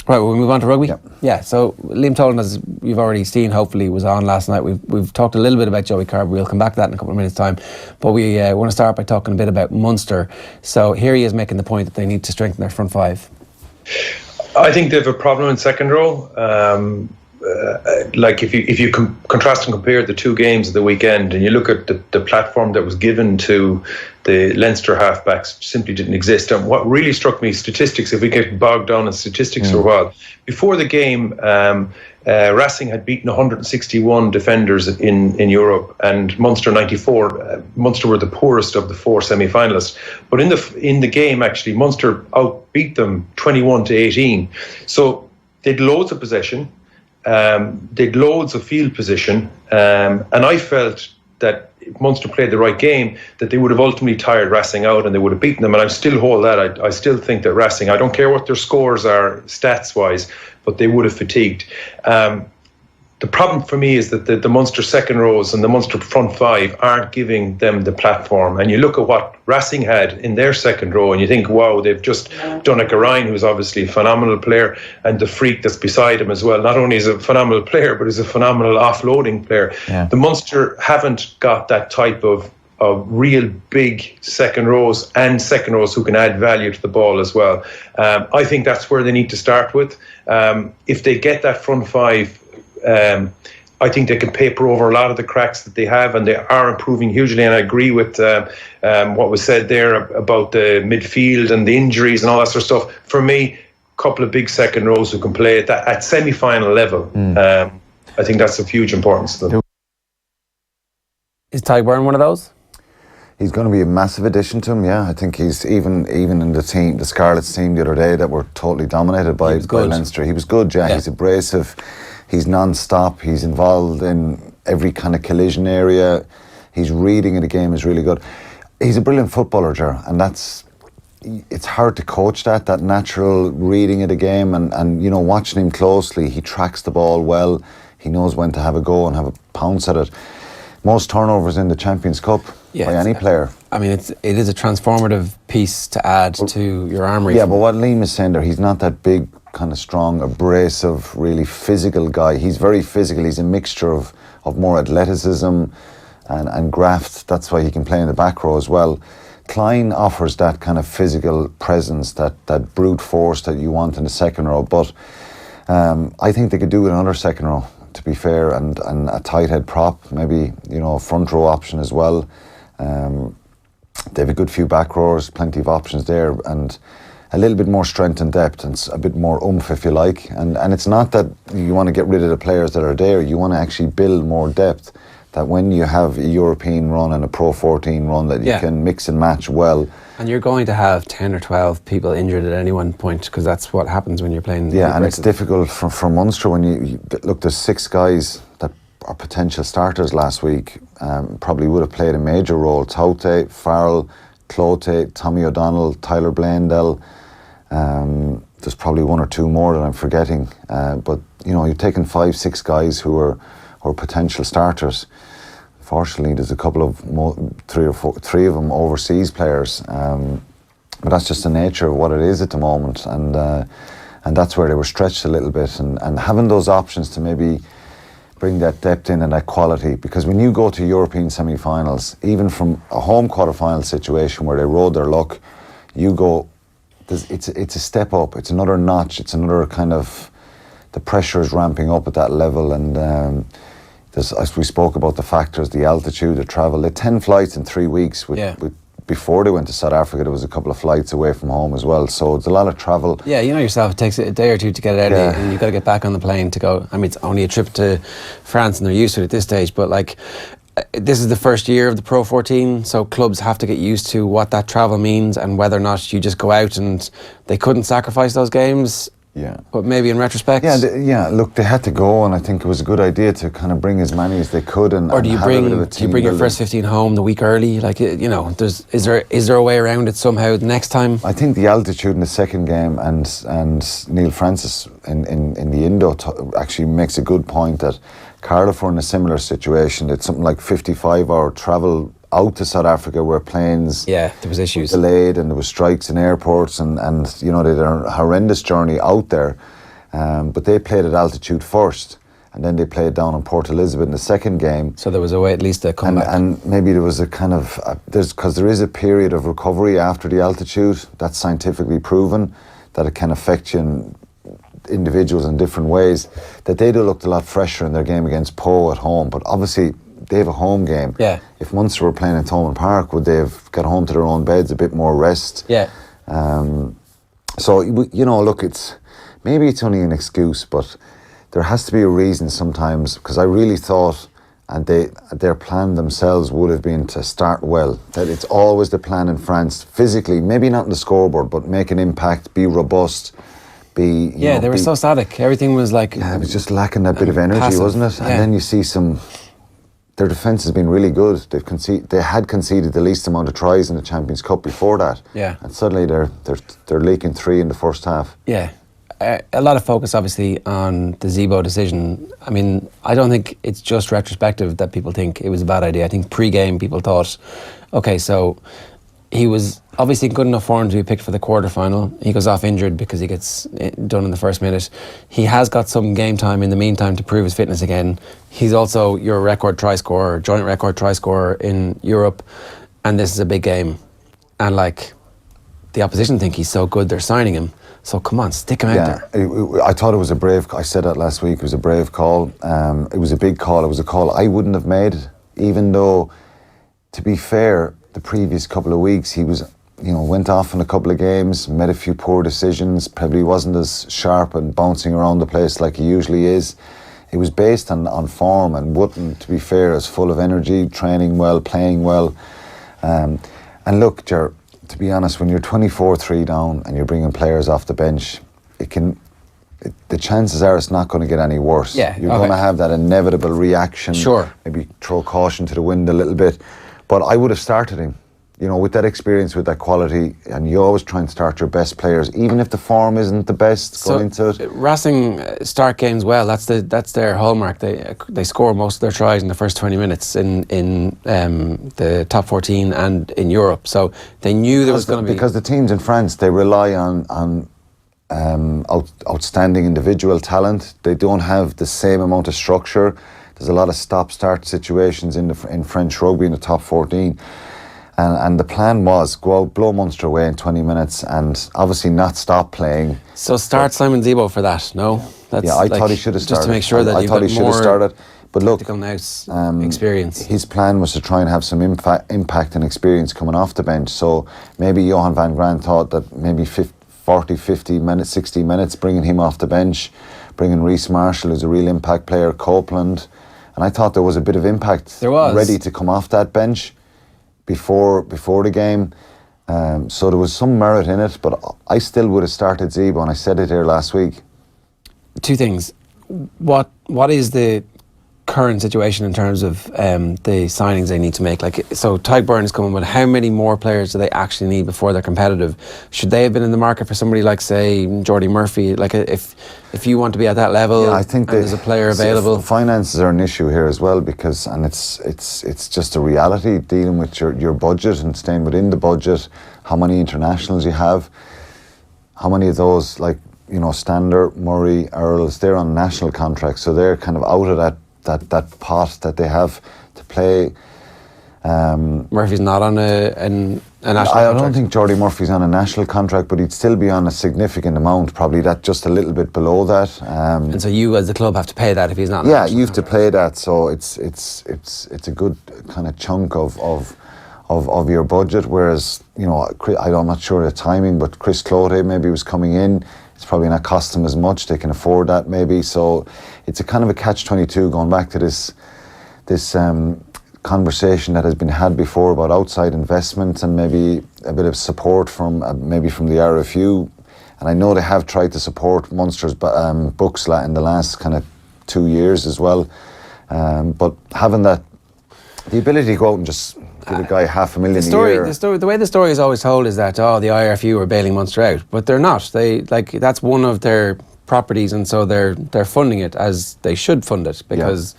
Right, well, we move on to rugby. Yep. Yeah, so Liam Tolan, as you've already seen, hopefully was on last night. We've talked a little bit about Joey Carber. We'll come back to that in a couple of minutes' time. But we want to start by talking a bit about Munster. So here he is making the point that they need to strengthen their front five. I think they have a problem in second row. Like if you contrast and compare the two games of the weekend, and you look at the platform that was given to the Leinster halfbacks, simply didn't exist. And what really struck me, statistics, if we get bogged down in statistics for a while, before the game, Racing had beaten 161 defenders in Europe, and Munster 94. Munster were the poorest of the four semi-finalists. But in the game, actually, Munster outbeat them 21-18. So they'd loads of possession. They'd loads of field position, and I felt that if Munster played the right game, that they would have ultimately tired Racing out and they would have beaten them. And I still hold that. I still think that Racing, I don't care what their scores are stats-wise, but they would have fatigued. The problem for me is that the Munster second rows and the Munster front five aren't giving them the platform. And you look at what Racing had in their second row and you think, wow, they've just done a Ryan, who's obviously a phenomenal player, and the freak that's beside him as well. Not only is a phenomenal player, but is a phenomenal offloading player. Yeah. The Munster haven't got that type of real big second rows who can add value to the ball as well. I think that's where they need to start with. If they get that front five, I think they can paper over a lot of the cracks that they have, and they are improving hugely. And I agree with what was said there about the midfield and the injuries and all that sort of stuff. For me, a couple of big second rows who can play at semi-final level. I think that's of huge importance to them. Is Ty Byrne one of those? He's going to be a massive addition to him, yeah. I think he's even in the team, the Scarlets team the other day that were totally dominated by Leinster. He was good, yeah. He's abrasive. He's non-stop. He's involved in every kind of collision area. His reading of the game is really good. He's a brilliant footballer, Ger, and it's hard to coach that natural reading of the game and you know, watching him closely, he tracks the ball well. He knows when to have a go and have a pounce at it. Most turnovers in the Champions Cup by any player. I mean, it is a transformative piece to add to your armoury. Yeah, but what Liam is saying there, he's not that big, kind of strong, abrasive, really physical guy. He's very physical. He's a mixture of more athleticism and graft. That's why he can play in the back row as well. Klein offers that kind of physical presence, that brute force that you want in the second row. But I think they could do another second row, to be fair, and a tight head prop, maybe, you know, a front row option as well. They have a good few back rows, plenty of options there, and a little bit more strength and depth and a bit more oomph, if you like. And it's not that you want to get rid of the players that are there. You want to actually build more depth, that when you have a European run and a Pro14 run, that you can mix and match well. And you're going to have 10 or 12 people injured at any one point, because that's what happens when you're playing. Yeah, and it's difficult for Munster when you look, there's 6 guys that are potential starters last week, probably would have played a major role. Taute, Farrell, Clote, Tommy O'Donnell, Tyler Blandell. There's probably 1 or 2 more that I'm forgetting. But, you know, you're taking 5, 6 guys who are potential starters. Fortunately, there's a couple of 3 of them overseas players, but that's just the nature of what it is at the moment, and that's where they were stretched a little bit, and having those options to maybe bring that depth in and that quality, because when you go to European semi-finals, even from a home quarter-final situation where they rode their luck, you go, it's a step up, it's another notch, it's another kind of, the pressure is ramping up at that level, and as we spoke about the factors, the altitude, the travel, they had 10 flights in 3 weeks. Before they went to South Africa, there was a couple of flights away from home as well. So it's a lot of travel. Yeah, you know yourself, it takes a day or two to get it out of you, and you've got to get back on the plane to go. I mean, it's only a trip to France and they're used to it at this stage, but like, this is the first year of the Pro14, so clubs have to get used to what that travel means and whether or not you just go out, and they couldn't sacrifice those games. Yeah, but maybe in retrospect, look, they had to go, and I think it was a good idea to kind of bring as many as they could. Or do you bring your first 15 home the week early? Like, you know, is there a way around it somehow the next time? I think the altitude in the second game, and Neil Francis in the Indo actually makes a good point that Cardiff were in a similar situation. It's something like 55-hour travel out to South Africa, where planes there was issues delayed, and there was strikes in airports, and you know, they had a horrendous journey out there, But they played at altitude first, and then they played down in Port Elizabeth in the second game. So there was a way at least to come back. And maybe there was a kind of, because there is a period of recovery after the altitude, that's scientifically proven, that it can affect you in individuals in different ways, that they'd have looked a lot fresher in their game against Po at home. But obviously, they have a home game. Yeah. If Munster were playing in Thomond Park, would they have got home to their own beds, a bit more rest? Yeah. So, you know, look, maybe it's only an excuse, but there has to be a reason sometimes, because I really thought, and their plan themselves would have been to start well. That it's always the plan in France, physically, maybe not in the scoreboard, but make an impact, be robust, be... They were so static. Everything was like... Yeah, it was just lacking that bit of energy, passive, wasn't it? And then you see their defence has been really good. They had conceded the least amount of tries in the Champions Cup before that. Yeah. And suddenly they're leaking 3 in the first half. Yeah. A lot of focus, obviously, on the Zebo decision. I mean, I don't think it's just retrospective that people think it was a bad idea. I think pre-game people thought, okay, so he was obviously good enough for him to be picked for the quarter-final. He goes off injured because he gets done in the first minute. He has got some game time in the meantime to prove his fitness again. He's also your record try scorer, joint record try scorer in Europe, and this is a big game. And like, the opposition think he's so good, they're signing him. So come on, stick him out there. I thought it was a brave, I said that last week, it was a brave call. It was a big call, it was a call I wouldn't have made, even though, to be fair, the previous couple of weeks he was, went off in a couple of games, made a few poor decisions, probably wasn't as sharp and bouncing around the place like he usually is. It was based on form, and Wootton, to be fair, is full of energy, training well, playing well. And look, Ger, to be honest, when you're 24-3 down and you're bringing players off the bench, the chances are it's not going to get any worse. Yeah, you're going to have that inevitable reaction. Sure. Maybe throw caution to the wind a little bit. But I would have started him, with that experience, with that quality, and you always try and start your best players, even if the form isn't the best going into it. Racing start games well. That's their hallmark. They score most of their tries in the first 20 minutes in the top 14 and in Europe. So they knew there was going to be... Because the teams in France, they rely on outstanding individual talent. They don't have the same amount of structure. There's a lot of stop-start situations in French rugby in the top 14. And the plan was go out, blow Munster away in 20 minutes, and obviously not stop playing. So start Simon Zebo for that, no? That's I thought he should have started. Just to make sure that I thought he should have started. But look, experience. His plan was to try and have some impact and experience coming off the bench. So maybe Johan van Graan thought that maybe 40, 50 minutes, 60 minutes, bringing him off the bench, bringing Reece Marshall, who's a real impact player, Copeland. And I thought there was a bit of impact ready to come off that bench before the game. So there was some merit in it, but I still would have started Zebo, and I said it here last week. Two things. What is the current situation in terms of the signings they need to make? Like, so Tyke Byrne is coming, but how many more players do they actually need before they're competitive? Should they have been in the market for somebody like, say, Jordy Murphy? Like, if you want to be at that level, I think there's a player available. Finances are an issue here as well, because it's just a reality, dealing with your budget and staying within the budget. How many internationals you have? How many of those, like, Stander, Murray, Earls, they're on national contracts, so they're kind of out of that pot that they have to play. Murphy's not on a national contract. I don't think Jordy Murphy's on a national contract, but he'd still be on a significant amount, probably that just a little bit below that. And so you as the club have to pay that if he's not. Yeah, you have to pay that. So it's a good kind of chunk of your budget. Whereas I'm not sure the timing, but Chris Cloete maybe was coming in. It's probably not cost them as much. They can afford that maybe. So it's a kind of a catch-22, going back to this conversation that has been had before about outside investment and maybe a bit of support from maybe from the RFU. And I know they have tried to support Munster's books in the last kind of 2 years as well. But having the ability to go out and just give a guy $500,000 a year. The way the story is always told is that the IRFU are bailing Munster out, but they're not. That's one of their properties, and so they're funding it as they should fund it, because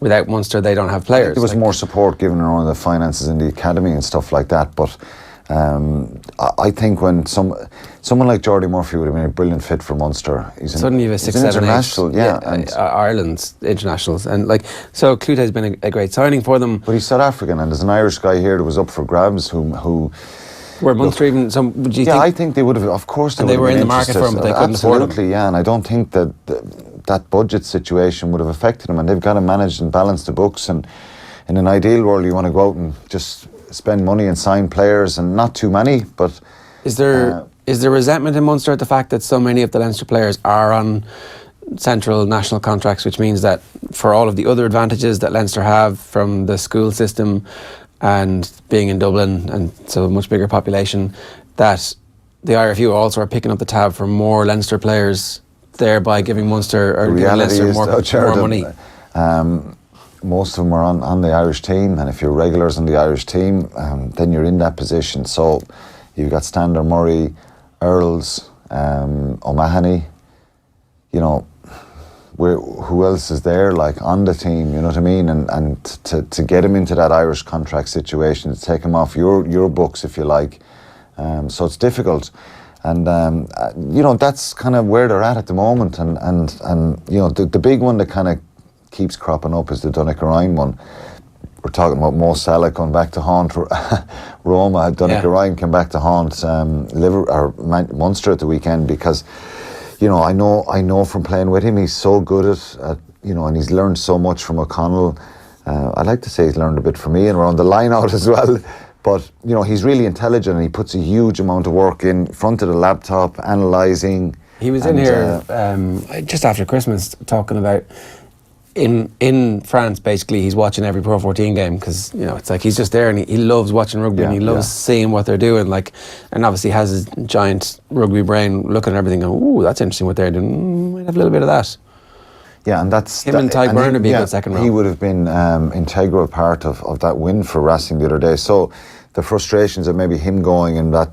without Munster they don't have players. There was more support given around the finances in the academy and stuff like that, but I think when someone like Jordy Murphy would have been a brilliant fit for Munster. Suddenly you have a 6, 7, 8 international, and Ireland's internationals, and like so Clute has been a great signing for them. But he's South African, and there's an Irish guy here that was up for grabs who were Munster even some? Do you think? I think they would have. Of course, they were in the market for him, but they couldn't afford him. Absolutely, yeah, and I don't think that that budget situation would have affected him, and they've got to manage and balance the books. And in an ideal world, you want to go out and just spend money and sign players, and not too many. But is there resentment in Munster at the fact that so many of the Leinster players are on central national contracts, which means that for all of the other advantages that Leinster have from the school system and being in Dublin and so a much bigger population, that the IRFU also are picking up the tab for more Leinster players, thereby giving Munster or giving Leinster more money? Most of them are on the Irish team, and if you're regulars on the Irish team, then you're in that position. So you've got Stander Murray, Earls, O'Mahony, you know, who else is there like on the team, you know what I mean? And to get him into that Irish contract situation, to take him off your books, if you like. So it's difficult. And, you know, that's kind of where they're at the moment. And you know, the big one that kind of keeps cropping up is the Donegal one. We're talking about Mo Salah going back to haunt Roma. Donegal Ryan came back to haunt Munster at the weekend because, you know, I know from playing with him, he's so good at you know, and he's learned so much from O'Connell. I'd like to say he's learned a bit from me and around the line out as well. But, you know, he's really intelligent and he puts a huge amount of work in front of the laptop, analysing. He was in here just after Christmas talking about in France, basically, he's watching every Pro14 game because, you know, it's like he's just there and he loves watching rugby and he loves seeing what they're doing. Like, and obviously has his giant rugby brain looking at everything going, ooh, that's interesting what they're doing. Might have a little bit of that. Yeah, and that's... Him and Ty Byrne would be a good second row. He would have been integral part of that win for Racing the other day. So the frustrations of maybe him going in that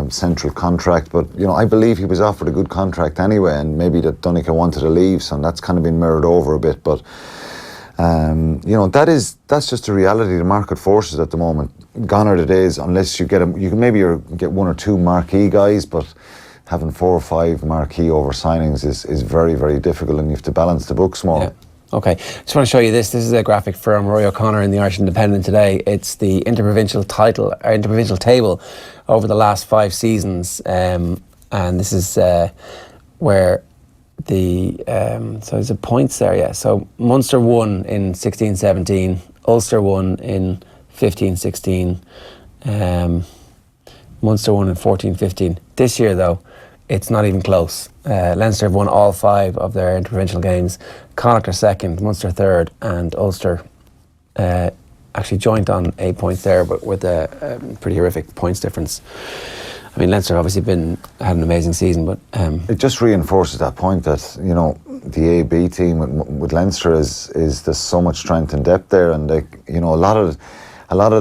central contract, but you know, I believe he was offered a good contract anyway, and maybe that Donegal wanted to leave, so that's kind of been mirrored over a bit. But you know, that's just the reality of the market forces at the moment. Gone are the days unless you get you can maybe get one or two marquee guys, but having 4 or 5 marquee over signings is very, very difficult, and you have to balance the books more. Yeah. Okay, just want to show you this. This is a graphic from Roy O'Connor in the Irish Independent today. It's the interprovincial table over the last 5 seasons, and this is where the so there's a points there. Yeah, so Munster won in 16-17, Ulster won in 15-16, Munster won in 14-15. This year, though, it's not even close. Leinster have won all 5 of their interprovincial games. Connacht are second, Munster third, and Ulster actually joint on 8 points there, but with a pretty horrific points difference. I mean, Leinster obviously had an amazing season, but it just reinforces that point that, you know, the A-B team with Leinster is there's so much strength and depth there, and they, you know, a lot of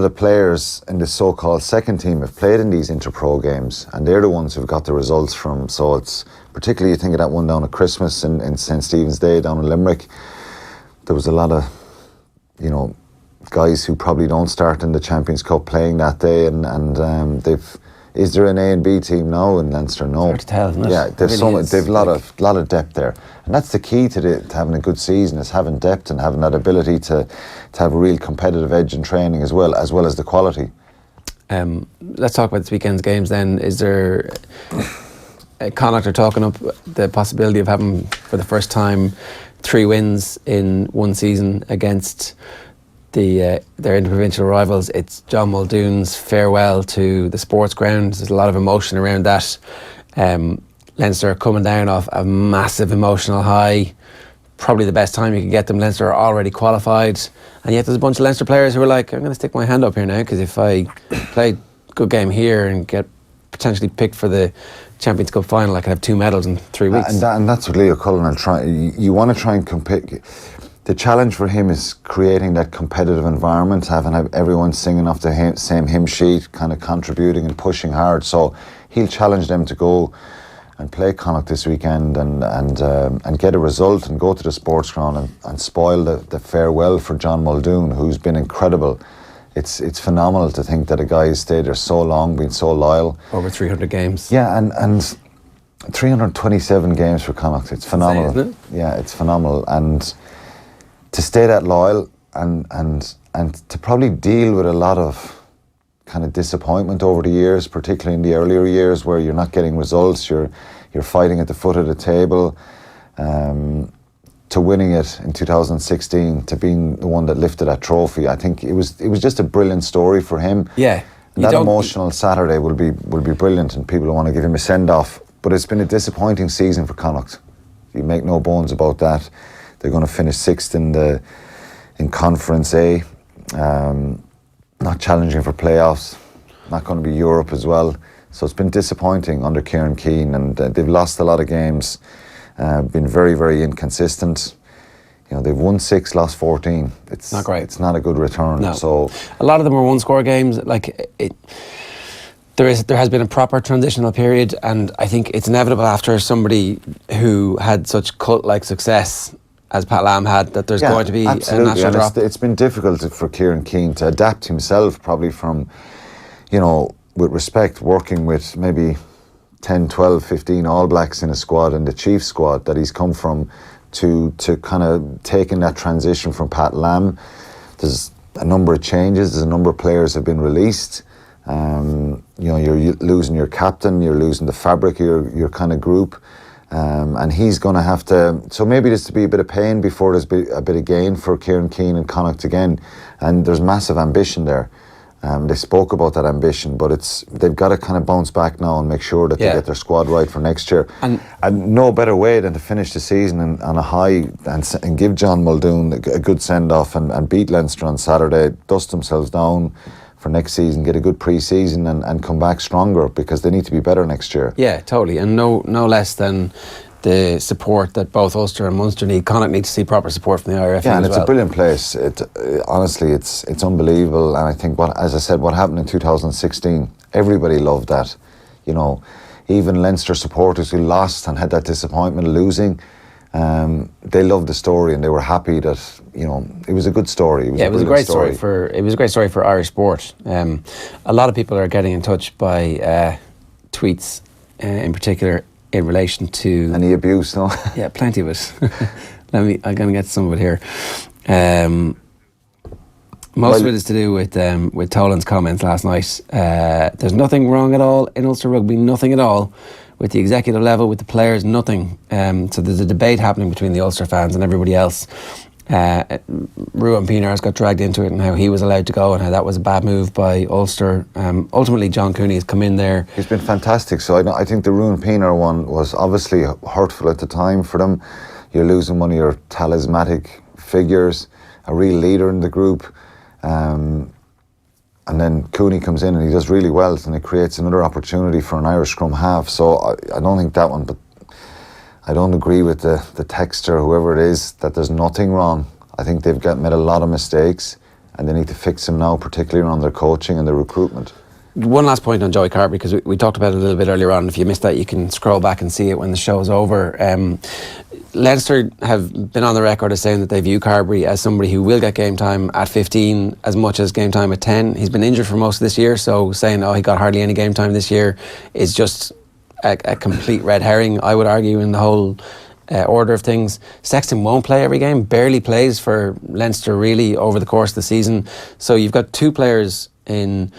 the players in the so-called second team have played in these inter-pro games, and they're the ones who've got the results from. So it's particularly, you think of that one down at Christmas in St. Stephen's Day down in Limerick. There was a lot of, you know, guys who probably don't start in the Champions Cup playing that day, and they've. Is there an A and B team now in Leinster? No. It's hard to tell, isn't it? Yeah, they've a lot of depth there, and that's the key to having a good season, is having depth and having that ability to have a real competitive edge in training as well as the quality. Let's talk about this weekend's games then. Is there Connacht are talking up the possibility of having for the first time 3 wins in one season against their interprovincial rivals. It's John Muldoon's farewell to the sports ground. There's a lot of emotion around that. Leinster are coming down off a massive emotional high. Probably the best time you could get them. Leinster are already qualified, and yet there's a bunch of Leinster players who are like, I'm going to stick my hand up here now, because if I play a good game here and get potentially picked for the Champions Cup final, I could have 2 medals in 3 weeks. And that's what Leo Cullen will try. You want to try and compete. The challenge for him is creating that competitive environment, having everyone singing off the same hymn sheet, kind of contributing and pushing hard. So he'll challenge them to go and play Connacht this weekend and get a result and go to the sports ground and spoil the farewell for John Muldoon, who's been incredible it's phenomenal to think that a guy has stayed there so long, been so loyal. Over 300 games. Yeah, and 327 games for Connacht. It's phenomenal. Isn't it? Yeah, it's phenomenal. And to stay that loyal and to probably deal with a lot of kind of disappointment over the years, particularly in the earlier years where you're not getting results, you're fighting at the foot of the table, to winning it in 2016, to being the one that lifted that trophy. I think it was just a brilliant story for him. Yeah. And that emotional Saturday will be brilliant, and people want to give him a send off. But it's been a disappointing season for Connacht. You make no bones about that. They're going to finish sixth in Conference A. Not challenging for playoffs, not going to be Europe as well. So it's been disappointing under Kieran Keane, and they've lost a lot of games, been very, very inconsistent. You know, they've won 6, lost 14. It's not great. It's not a good return. No. So a lot of them are one-score games. Like there has been a proper transitional period, and I think it's inevitable after somebody who had such cult-like success as Pat Lam had, that there's going to be absolutely. a natural drop. It's been difficult for Kieran Keane to adapt himself, probably from, you know, with respect, working with maybe 10, 12, 15 All Blacks in a squad and the Chiefs squad that he's come from, to kind of taking that transition from Pat Lam. There's a number of changes, there's a number of players have been released. You know, you're losing your captain, you're losing the fabric of your kind of group. And he's going to have to, so maybe there's to be a bit of pain before there's a bit of gain for Kieran Keane and Connacht again. And there's massive ambition there. They spoke about that ambition, but they've got to kind of bounce back now and make sure that they get their squad right for next year. And no better way than to finish the season on a high and give John Muldoon a good send-off and beat Leinster on Saturday, dust themselves down for next season, get a good pre-season and come back stronger, because they need to be better next year. Yeah, totally. And no less than the support that both Ulster and Munster need. Connacht need to see proper support from the IRF. Yeah, and it's a brilliant place. Honestly, it's unbelievable. And I think, as I said, what happened in 2016, everybody loved that. You know, even Leinster supporters who lost and had that disappointment of losing, they loved the story and they were happy that, you know, it was a good story. It was a great story for Irish sport. A lot of people are getting in touch by tweets, in particular, in relation to any abuse. No, yeah, plenty of it. I'm going to get some of it here. Most of it is to do with Tolan's comments last night. There's nothing wrong at all in Ulster Rugby, nothing at all with the executive level, with the players, nothing. So there's a debate happening between the Ulster fans and everybody else. Ruan Pienaar's got dragged into it and how he was allowed to go and how that was a bad move by Ulster. Ultimately, John Cooney has come in there. He's been fantastic. So I think the Ruan Pienaar one was obviously hurtful at the time for them. You're losing one of your talismanic figures, a real leader in the group. And then Cooney comes in and he does really well, and it creates another opportunity for an Irish scrum half. So I don't think that one, but I don't agree with the texter, whoever it is, that there's nothing wrong. I think they've made a lot of mistakes and they need to fix them now, particularly around their coaching and their recruitment. One last point on Joey Carbery, because we talked about it a little bit earlier on. If you missed that, you can scroll back and see it when the show's over. Leinster have been on the record as saying that they view Carbery as somebody who will get game time at 15 as much as game time at 10. He's been injured for most of this year, so saying, he got hardly any game time this year is just a complete red herring, I would argue, in the whole order of things. Sexton won't play every game, barely plays for Leinster really over the course of the season. So you've got two players in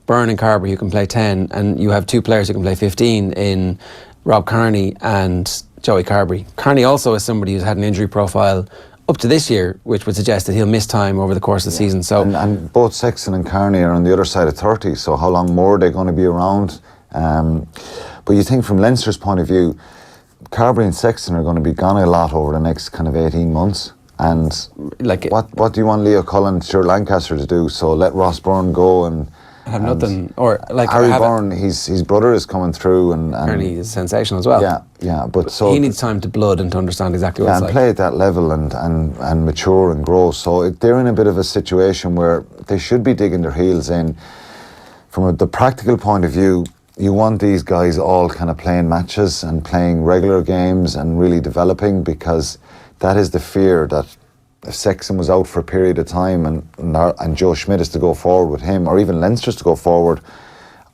Byrne and Carbery who can play 10, and you have two players who can play 15 in Rob Kearney and Joey Carbery. Kearney also is somebody who's had an injury profile up to this year, which would suggest that he'll miss time over the course of the season. So and both Sexton and Kearney are on the other side of 30, so how long more are they going to be around? But you think from Leinster's point of view, Carbery and Sexton are going to be gone a lot over the next kind of 18 months. And what do you want Leo Cullen, Stuart Lancaster to do? So let Ross Byrne go and have nothing, or like Harry Byrne, his brother is coming through, and Kearney is sensational as well. Yeah, but so he needs time to blood and to understand exactly what it's like. Play at that level and mature and grow. So they're in a bit of a situation where they should be digging their heels in. From the practical point of view, you want these guys all kind of playing matches and playing regular games and really developing, because that is the fear that if Sexton was out for a period of time and Joe Schmidt is to go forward with him, or even Leinster's to go forward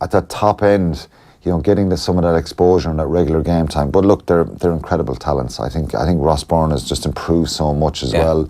at that top end, you know, getting some of that exposure and that regular game time. But look, they're incredible talents. I think Ross Byrne has just improved so much as well.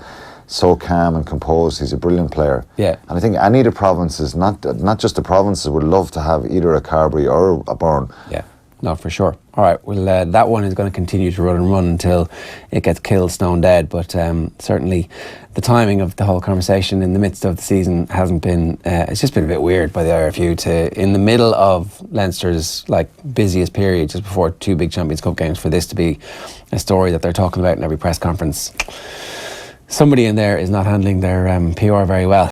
So calm and composed. He's a brilliant player. Yeah. And I think any of the provinces, not just the provinces, would love to have either a Carbery or a Byrne. Yeah. No, for sure. All right, well, that one is going to continue to run until it gets killed stone dead. But certainly the timing of the whole conversation in the midst of the season hasn't been, it's just been a bit weird by the IRFU to, in the middle of Leinster's like busiest period, just before 2 big Champions Cup games, for this to be a story that they're talking about in every press conference. Somebody in there is not handling their PR very well.